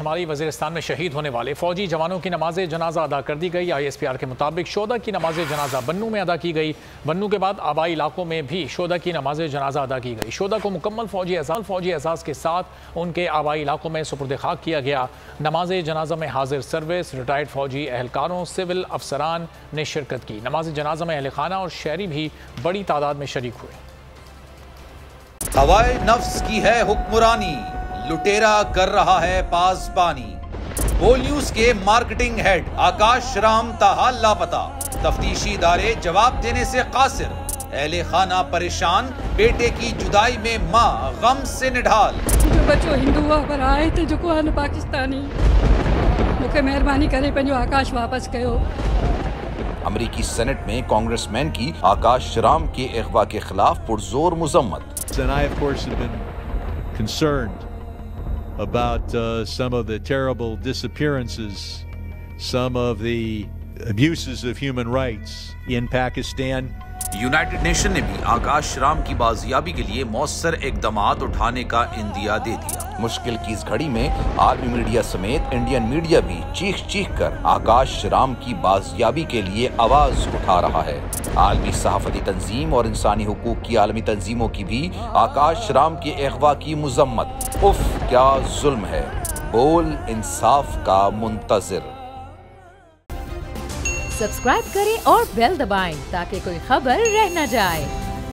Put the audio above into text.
شمالی وزیرستان میں شہید ہونے والے فوجی جوانوں کی نماز جنازہ ادا کر دی گئی۔ ISPR کے مطابق شہداء کی نماز جنازہ بنوں میں ادا کی گئی۔ بنوں کے بعد آبائی علاقوں میں بھی شہداء کی نماز جنازہ ادا کی گئی۔ شہداء کو مکمل فوجی اعزاز کے ساتھ ان کے آبائی علاقوں میں سپرد خاک کیا گیا۔ نماز جنازہ میں حاضر سروس، ریٹائرڈ فوجی اہلکاروں، سول افسران نے شرکت کی۔ نماز جنازہ میں اہل خانہ اور شہری بھی بڑی تعداد میں شریک ہوئے۔ ہوائے نفس کی ہے حکمرانی، لٹیرا کر رہا ہے پاسبانی۔ بول نیوز کے مارکیٹنگ ہیڈ آکاش رام تاحال لاپتہ، تفتیشی ادارے جواب دینے سے قاصر۔ اہل خانہ پریشان، بیٹے کی جدائی میں ماں غم سے نڈھال۔ جو بچو ہندو پر آئے تھے جو کو پاکستانی، مجھے مہربانی کرے پنجو آکاش واپس کیو۔ امریکی سینٹ میں کانگریس مین کی آکاش رام کے اغوا کے خلاف پرزور مذمت۔ And I, of course, have been concerned about some of the terrible disappearances, some of the abuses of human rights in Pakistan. United nation نے بھی آکاش رام کی بازیابی کے لیے مؤثر اقدامات اٹھانے کا عندیہ دے دیا۔ مشکل کی اس گھڑی میں عالمی میڈیا سمیت انڈین میڈیا بھی چیخ چیخ کر آکاش رام کی بازیابی کے لیے آواز اٹھا رہا ہے۔ عالمی صحافتی تنظیم اور انسانی حقوق کی عالمی تنظیموں کی بھی آکاش رام کے اغوا کی مذمت۔ اف کیا ظلم ہے، بول انصاف کا منتظر۔ سبسکرائب کریں اور بیل دبائیں تاکہ کوئی خبر رہ نہ جائے۔